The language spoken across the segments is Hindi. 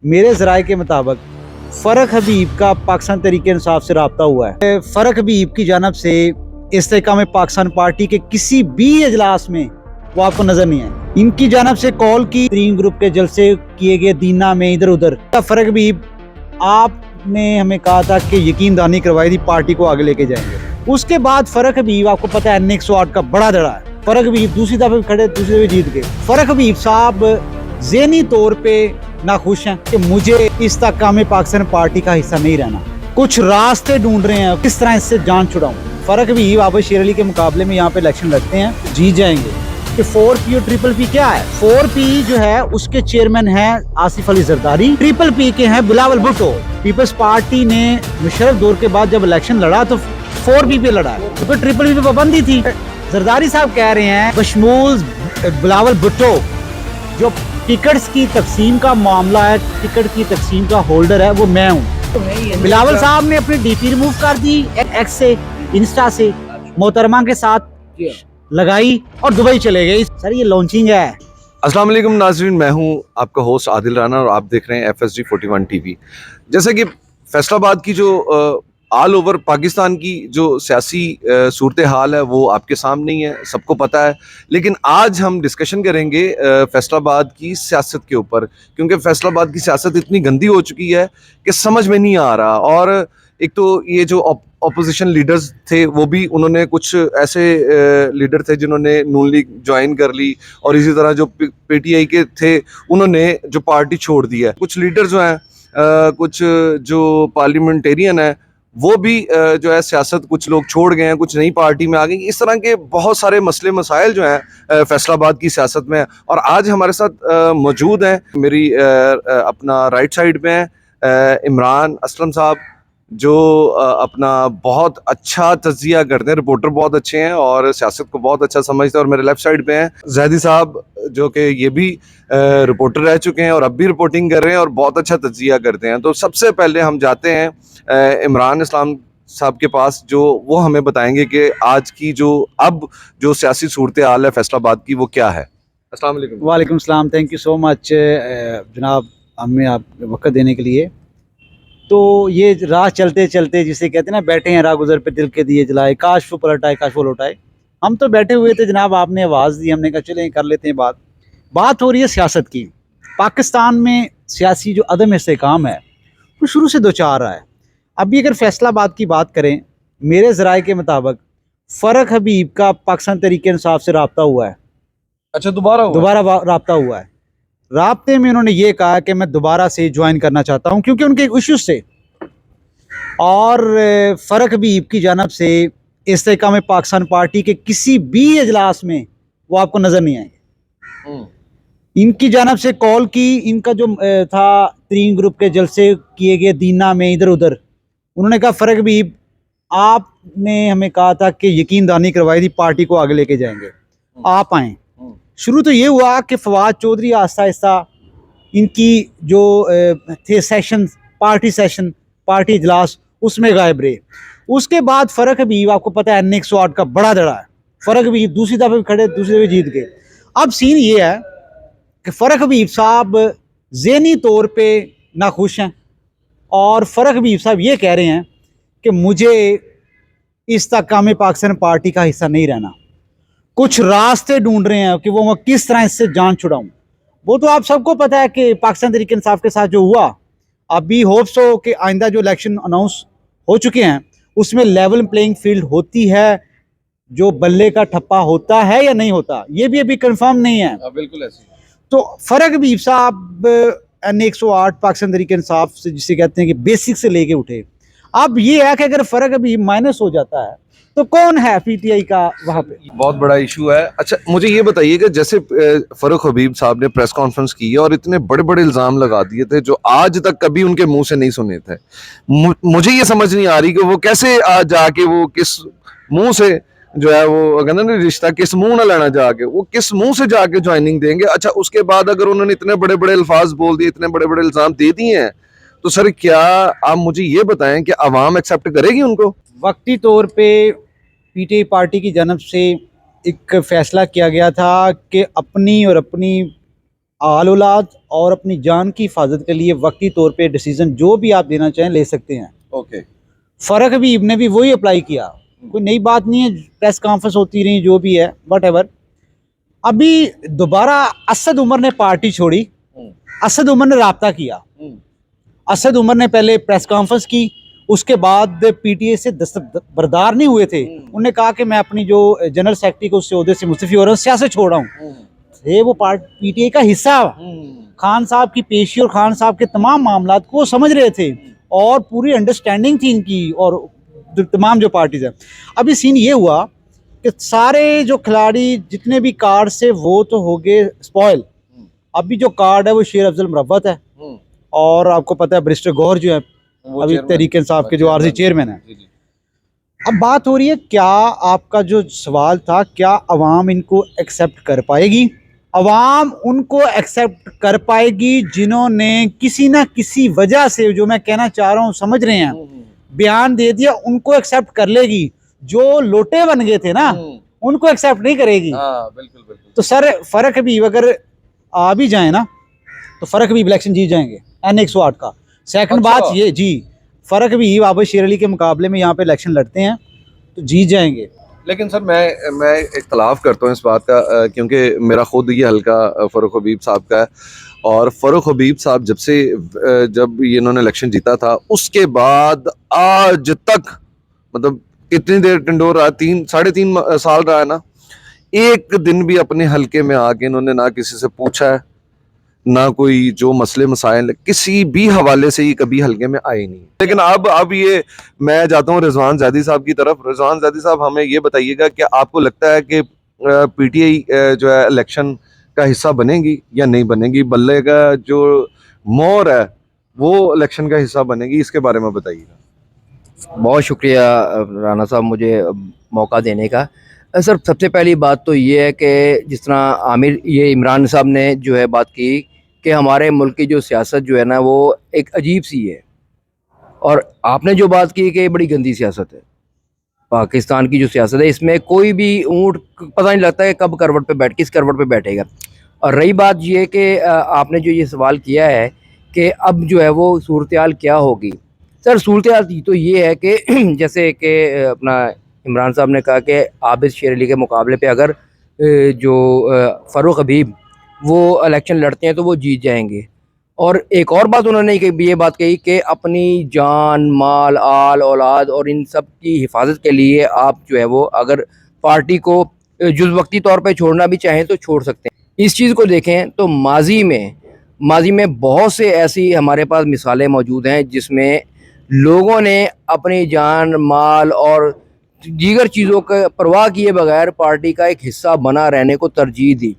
मेरे ज़राए के मुताबिक फ़रक हबीब का पाकिस्तान तहरीक इंसाफ से रब्ता हुआ है। फ़रक हबीब की जानब से इस्तेहकाम पाकिस्तान पार्टी के किसी भी इजलास में वो आपको नजर नहीं आए। इनकी जानब से कॉल की ग्रीन ग्रुप के जलसे किए गए दीना में इधर उधर। फ़रक हबीब आपने हमें कहा था कि यकीन दहानी करवाई थी, पार्टी को आगे लेके जाएंगे। उसके बाद फ़रक हबीब आपको पता है NA 108 का बड़ा धड़ा है। फ़रक हबीब दूसरी दफे भी खड़े, दूसरी दफे जीत गए। फ़रक हबीब साहब ज़हनी तौर पे नाखुश हैं कि मुझे इस इस्तेहकाम पाकिस्तान पार्टी का हिस्सा नहीं रहना। कुछ रास्ते ढूंढ रहे हैं किस तरह इससे जान छुड़ाऊं। फ़रक हबीब आबद शेर अली के मुकाबले में यहाँ पे इलेक्शन लड़ते हैं, जीत जाएंगे। कि 4P और PPP क्या है? 4P जो है उसके चेयरमैन हैं आसिफ अली जरदारी, PPP के हैं बिलावल भुट्टो। पीपल्स पार्टी ने मुशर्रफ दौर के बाद जब इलेक्शन लड़ा तो 4P पे लड़ा है, तो PPP पे पाबंदी थी। जरदारी साहब कह रहे हैं बशमूल बिलावल भुट्टो जो टिकट्स की तकसीम का मामला है, टिकट की तकसीम का होल्डर है वो मैं हूँ। बिलावल साहब ने अपनी DP रिमूव कर दी एक्स से, इंस्टा से, मोहतरमा के साथ लगाई और दुबई चले गए। सर ये लॉन्चिंग है। अस्सलाम वालेकुम नाज़रीन, मैं हूं आपका होस्ट आदिल राना और आप देख रहे हैं FSG 41 TV। जैसे कि फैसलाबाद की जो ऑल ओवर पाकिस्तान की जो सियासी सूरत हाल है वो आपके सामने ही है, सबको पता है। लेकिन आज हम डिस्कशन करेंगे फैसलाबाद की सियासत के ऊपर, क्योंकि फैसलाबाद की सियासत इतनी गंदी हो चुकी है कि समझ में नहीं आ रहा। और एक तो ये जो ऑपोजिशन लीडर्स थे वो भी, उन्होंने कुछ ऐसे लीडर थे जिन्होंने नून लीग ज्वाइन कर ली, और इसी तरह जो PTI के थे उन्होंने जो पार्टी छोड़ दी है। कुछ लीडर जो हैं, कुछ जो पार्लियामेंटेरियन है वो भी जो है सियासत, कुछ लोग छोड़ गए हैं, कुछ नई पार्टी में आ गए। इस तरह के बहुत सारे मसले मसाइल जो हैं फैसलाबाद की सियासत में। और आज हमारे साथ मौजूद हैं, मेरी अपना राइट साइड में इमरान असलम साहब, जो अपना बहुत अच्छा तज्जिया करते हैं, रिपोर्टर बहुत अच्छे हैं और सियासत को बहुत अच्छा समझते हैं। और मेरे लेफ्ट साइड पे हैं जैदी साहब, जो कि ये भी रिपोर्टर रह चुके हैं और अब भी रिपोर्टिंग कर रहे हैं और बहुत अच्छा तज्जिया करते हैं। तो सबसे पहले हम जाते हैं इमरान इस्लाम साहब के पास, जो वो हमें बताएंगे कि आज की जो सियासी सूरत हाल है फैसलाबाद की वो क्या है। अस्सलाम वालेकुम। वालेकुम सलाम, थैंक यू सो मच जनाब हमें आप वक्त देने के लिए। तो ये राह चलते चलते जिसे कहते हैं ना, बैठे हैं राह गुजर पे दिल के दिए जलाए, काश वो पलटाए काश वो लौटाए। हम तो बैठे हुए थे जनाब, आपने आवाज़ दी, हमने कहा चलें कर लेते हैं बात हो रही है सियासत की। पाकिस्तान में सियासी जो अदम इस्तेहकाम है वो शुरू से दो चार रहा है। अभी अगर फैसलाबाद की बात करें, मेरे ज़राए के मुताबिक फ़रक हबीब का पाकिस्तान तहरीक इंसाफ से रब्ता हुआ है। अच्छा, दोबारा रब्ता हुआ है। राब्ते में उन्होंने ये कहा कि मैं दोबारा से ज्वाइन करना चाहता हूं क्योंकि उनके इश्यूज से। और फ़रक हबीब की जानब से इस्तेहकाम पाकिस्तान पार्टी के किसी भी इजलास में वो आपको नज़र नहीं आएंगे। इनकी जानब से कॉल की, इनका जो था ग्रीन ग्रुप के जलसे किए गए दीना में इधर उधर, उन्होंने कहा फ़रक हबीब आपने हमें कहा था कि यकीन दहानी करवाई थी, पार्टी को आगे लेके जाएंगे, आप आएँ। शुरू तो ये हुआ कि फवाद चौधरी आहिस्ता आहिस्ता इनकी जो थे सेशन, पार्टी इजलास, उसमें गायब रहे। उसके बाद फ़रक हबीब आपको पता है NA 108 का बड़ा धड़ा है। फ़रक हबीब दूसरी दफे भी खड़े, दूसरी दफे जीत गए। अब सीन ये है कि फ़रक हबीब साहब ज़हनी तौर पे नाखुश हैं और फ़रक हबीब साहब ये कह रहे हैं कि मुझे इस इस्तेहकाम पाकिस्तान पार्टी का हिस्सा नहीं रहना। कुछ रास्ते ढूंढ रहे हैं कि वो किस तरह इससे जान छुड़ाऊं। वो तो आप सबको पता है कि पाकिस्तान तहरीक इंसाफ के साथ जो हुआ, अभी होप्स हो कि आइंदा जो इलेक्शन अनाउंस हो चुके हैं उसमें लेवल प्लेइंग फील्ड होती है, जो बल्ले का ठप्पा होता है या नहीं होता ये भी अभी कंफर्म नहीं है। बिल्कुल ऐसे। तो फ़रक हबीब साहब NA 108 पाकिस्तान तहरीक इंसाफ से, जिसे कहते हैं कि बेसिक से लेके उठे। अब ये है कि अगर फ़रक हबीब माइनस हो जाता है तो कौन है PTI का वहाँ पे? बहुत बड़ा इशू है। अच्छा, मुझे ये बताइए कि जैसे फ़रक हबीब साहब ने प्रेस कॉन्फ्रेंस की है और इतने बड़े बड़े इल्ज़ाम लगा दिए थे जो आज तक कभी उनके मुंह से नहीं सुने थे। मुझे ये समझ नहीं आ रही कि वो कैसे आज जाके वो किस मुंह से जो है वो कहते ना, रिश्ता किस मुंह ना लेना, जाके वो किस मुंह से जाके ज्वाइनिंग देंगे। अच्छा, उसके बाद अगर उन्होंने इतने बड़े बड़े अल्फाज बोल दिए, इतने बड़े बड़े इल्ज़ाम दे दिए हैं, तो सर क्या आप मुझे ये बताएं कि आवाम एक्सेप्ट करेगी उनको? वक्ती तौर पे PTI पार्टी की जानब से एक फैसला किया गया था कि अपनी आल औलाद और अपनी जान की हिफाजत के लिए वक्ती तौर पे डिसीजन जो भी आप देना चाहें ले सकते हैं। ओके। फ़र्क हबीब ने भी वही अप्लाई किया, कोई नई बात नहीं है, प्रेस कॉन्फ्रेंस होती रही जो भी है वट एवर। अभी दोबारा असद उमर ने पार्टी छोड़ी, असद उमर ने राब्ता किया, असद उमर ने पहले प्रेस कॉन्फ्रेंस की, उसके बाद पीटीए से दस्तबरदार नहीं हुए थे, उन्होंने कहा कि मैं अपनी जो जनरल सेक्रेटरी को उससे ओहदे से मुस्तफी हो रहा हूँ, सियासत छोड़ रहा हूँ। थे वो पीटीए का हिस्सा, खान साहब की पेशी और खान साहब के तमाम मामलात को समझ रहे थे और पूरी अंडरस्टैंडिंग थी इनकी और तमाम जो पार्टीज है। अभी सीन ये हुआ कि सारे जो खिलाड़ी जितने भी कार्ड से वो तो हो गए स्पॉइल। अभी जो कार्ड है वो शेर अफजल मुरव्वत है और आपको पता है बैरिस्टर गौहर जो है अभी तहरीक इंसाफ के जो आरजी चेयरमैन है। अब बात हो रही है, क्या आपका जो सवाल था, क्या अवाम इनको एक्सेप्ट कर पाएगी? अवाम उनको एक्सेप्ट कर पाएगी जिन्होंने किसी ना किसी वजह से, जो मैं कहना चाह रहा हूँ समझ रहे हैं, बयान दे दिया, उनको एक्सेप्ट कर लेगी। जो लोटे बन गए थे ना उनको एक्सेप्ट नहीं करेगी। बिल्कुल बिल्कुल। तो सर फर्क भी अगर आ भी जाए ना तो फर्क भी इलेक्शन जीत जाएंगे N108 का। सेकंड बात ये जी, फर्क भी बाबर शेर अली के मुकाबले में यहाँ पे इलेक्शन लड़ते हैं तो जीत जाएंगे। लेकिन सर मैं इख्तलाफ करता हूँ इस बात का, क्योंकि मेरा खुद ये हल्का फ़ारूक हबीब साहब का है और फ़ारूक हबीब साहब जब ये इन्होंने इलेक्शन जीता था उसके बाद आज तक, मतलब कितनी देर टिंडोर रहा, 3.5 साल रहा है ना, एक दिन भी अपने हल्के में आके इन्होंने ना किसी से पूछा है, ना कोई जो मसले मसाइल किसी भी हवाले से ये कभी हल्के में आए नहीं। लेकिन अब ये मैं जाता हूँ रिजवान ज़ैदी साहब की तरफ। रिजवान ज़ैदी साहब, हमें ये बताइएगा कि आपको लगता है कि पीटीआई जो है इलेक्शन का हिस्सा बनेगी या नहीं बनेगी? बल्ले का जो मोर है वो इलेक्शन का हिस्सा बनेगी, इसके बारे में बताइएगा। बहुत शुक्रिया राना साहब मुझे मौका देने का। सर सबसे पहली बात तो ये है कि जिस तरह आमिर ये इमरान साहब ने जो है बात की कि हमारे मुल्क की जो सियासत जो है ना वो एक अजीब सी है, और आपने जो बात की कि बड़ी गंदी सियासत है पाकिस्तान की जो सियासत है, इसमें कोई भी ऊँट पता नहीं लगता है कब करवट पे किस करवट पे बैठेगा। और रही बात ये कि आपने जो ये सवाल किया है कि अब जो है वो सूरत हाल क्या होगी, सर सूरत हाल तो ये है कि जैसे कि अपना इमरान साहब ने कहा कि आबिद शेर अली के मुकाबले पे अगर जो फ़ारूक हबीब वो इलेक्शन लड़ते हैं तो वो जीत जाएंगे। और एक और बात उन्होंने ये बात कही कि अपनी जान माल आल औलाद और इन सब की हिफाजत के लिए आप जो है वो अगर पार्टी को जुज़ वक्ती तौर पे छोड़ना भी चाहें तो छोड़ सकते हैं। इस चीज़ को देखें तो माजी में बहुत से ऐसी हमारे पास मिसालें मौजूद हैं जिसमें लोगों ने अपनी जान माल और दीगर चीज़ों का परवाह किए बगैर पार्टी का एक हिस्सा बना रहने को तरजीह दी।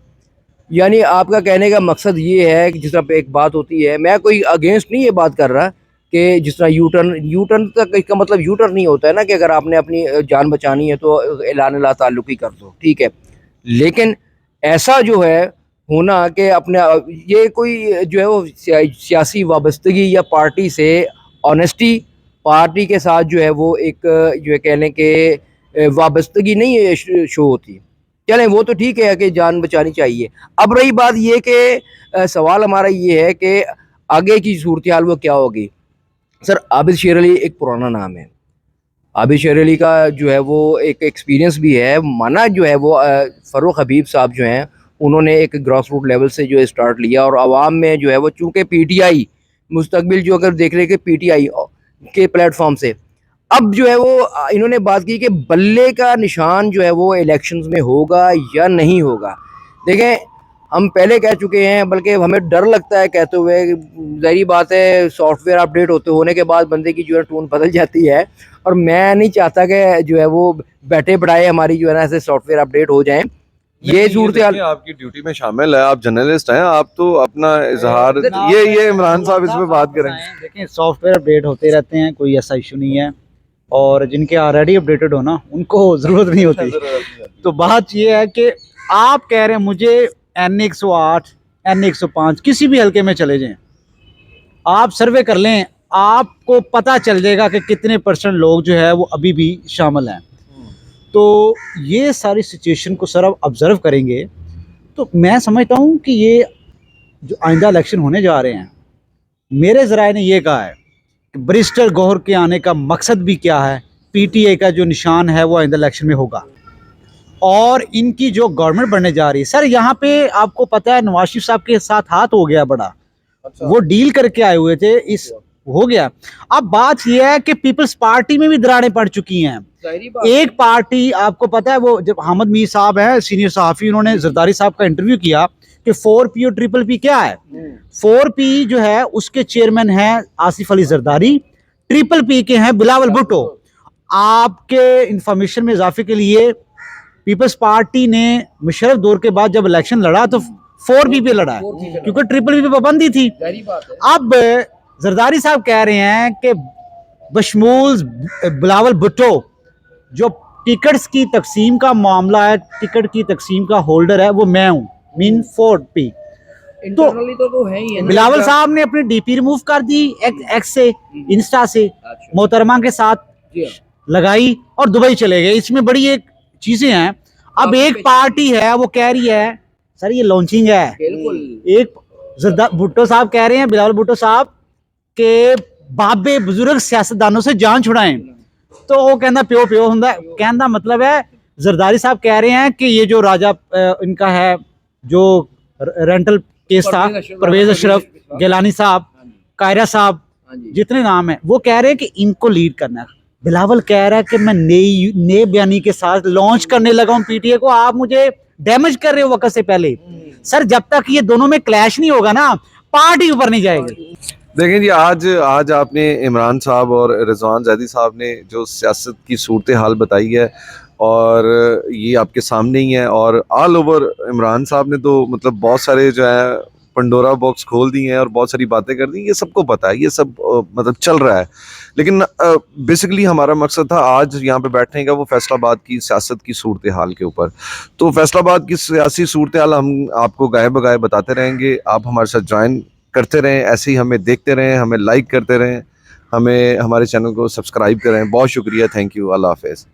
यानी आपका कहने का मकसद ये है कि जिस तरह एक बात होती है, मैं कोई अगेंस्ट नहीं ये बात कर रहा कि जिस तरह यू टर्न तक इसका मतलब यू टर्न नहीं होता है ना कि अगर आपने अपनी जान बचानी है तो ऐलान ला ताल्लुकी कर दो, ठीक है। लेकिन ऐसा जो है होना कि अपने ये कोई जो है वो सियासी वाबस्तगी या पार्टी से ऑनेस्टी, पार्टी के साथ जो है वो एक जो है कहने के वाबस्तगी नहीं शो होती। चलें वो तो ठीक है कि जान बचानी चाहिए। अब रही बात ये कि सवाल हमारा ये है कि आगे की सूरत हाल वो क्या होगी। सर आबिद शेर अली एक पुराना नाम है, आबिद शेर अली का जो है वो एक एक्सपीरियंस भी है, माना जो है वो फ़ारूक हबीब साहब जो हैं उन्होंने एक ग्रास रूट लेवल से जो है स्टार्ट लिया और आवाम में जो है वो चूँकि पीटीआई मुस्तकबिल जो अगर देख रहे कि पीटीआई के प्लेटफॉर्म से अब जो है वो इन्होंने बात की कि बल्ले का निशान जो है वो इलेक्शंस में होगा या नहीं होगा। देखें हम पहले कह चुके हैं, बल्कि हमें डर लगता है कहते हुए, ज़ाहिर बात है सॉफ्टवेयर अपडेट होने के बाद बंदे की जो है टोन बदल जाती है, और मैं नहीं चाहता कि जो है वो बैठे बढ़ाए हमारी जो है ना ऐसे सॉफ्टवेयर अपडेट हो जाएँ। ये सूरत हाल आपकी ड्यूटी में शामिल है, आप जर्नलिस्ट हैं, आप तो अपना इजहार ये इमरान साहब इसमें बात करें। देखें सॉफ्टवेयर अपडेट होते रहते हैं, कोई ऐसा इशू नहीं है, और जिनके ऑलरेडी अपडेटेड हो ना उनको ज़रूरत नहीं होती। तो बात ये है कि आप कह रहे हैं मुझे N108 N105 किसी भी हल्के में चले जाएं, आप सर्वे कर लें, आपको पता चल जाएगा कि कितने % लोग जो है वो अभी भी शामिल हैं। तो ये सारी सिचुएशन को सर आप ऑब्ज़र्व करेंगे तो मैं समझता हूँ कि ये जो आइंदा इलेक्शन होने जा रहे हैं, मेरे ज़राए ने ये कहा है कि बैरिस्टर गौहर के आने का मकसद भी क्या है, पीटीआई का जो निशान है वो आइंदा इलेक्शन में होगा और इनकी जो गवर्नमेंट बनने जा रही है। सर यहाँ पे आपको पता है नवाज शरीफ साहब के साथ हाथ हो गया बड़ा, वो डील करके आए हुए थे, इस हो गया। अब बात यह है कि पीपल्स पार्टी में भी दरारें पड़ चुकी हैं। एक पार्टी आपको पता है, वो जब अहमद मीर साहब है सीनियर सहाफ़ी, उन्होंने जरदारी साहब का इंटरव्यू किया कि 4P और ट्रिपल पी क्या है। 4P जो है उसके चेयरमैन हैं आसिफ अली जरदारी, ट्रिपल पी के हैं बिलावल भुट्टो। आपके इंफॉर्मेशन में इजाफे के लिए पीपल्स पार्टी ने मुशर्रफ दौर के बाद जब इलेक्शन लड़ा तो 4P पे लड़ा है, क्योंकि ट्रिपल पी पे पाबंदी थी। अब जरदारी साहब कह रहे हैं कि बशमूल बिलावल भुट्टो जो टिकट्स की तकसीम का मामला है, टिकट की तकसीम का होल्डर है, वो मैं हूँ, मीन 4P। तो है ही है। बिलावल साहब ने अपनी डीपी रिमूव कर दी एक्स से, इंस्टा से, मोहतरमा के साथ लगाई और दुबई चले गए। इसमें बड़ी एक चीजें हैं। अब एक पार्टी है वो कह रही है सर ये लॉन्चिंग है, एक भुट्टो साहब कह रहे हैं, बिलावल भुट्टो साहब के बाबे बुजुर्ग सियासतदानों से जान छुड़ाएं, तो वो कहना प्यो प्यो होंगे। कहने का मतलब है जरदारी साहब कह रहे हैं कि ये जो राजा इनका है जो रेंटल केस था, परवेज अशरफ, गिलानी साहब, कायरा साहब, जितने नाम है, वो कह रहे हैं कि इनको लीड करना है। बिलावल कह रहा है कि मैं नए बयानी के साथ लॉन्च करने लगा हूं पीटीए को, आप मुझे डैमेज कर रहे हो वक्त से पहले। सर जब तक ये दोनों में क्लैश नहीं होगा ना, पार्टी ऊपर नहीं जाएगी। देखें जी, आज आपने इमरान साहब और रिजवान जैदी साहब ने जो सियासत की सूरत हाल बताई है और ये आपके सामने ही है, और ऑल ओवर इमरान साहब ने तो मतलब बहुत सारे जो है पंडोरा बॉक्स खोल दिए हैं और बहुत सारी बातें कर दी, ये सबको पता है, ये सब मतलब चल रहा है। लेकिन बेसिकली हमारा मकसद था आज यहाँ पे बैठने का वो फैसलाबाद की सियासत की सूरत हाल के ऊपर। तो फैसलाबाद की सियासी सूरत हाल हम आपको गाए बगाए बताते रहेंगे। आप हमारे साथ ज्वाइन करते रहें, ऐसे ही हमें देखते रहें, हमें लाइक करते रहें, हमें हमारे चैनल को सब्सक्राइब करें। बहुत शुक्रिया, थैंक यू, अल्लाह हाफ़िज़।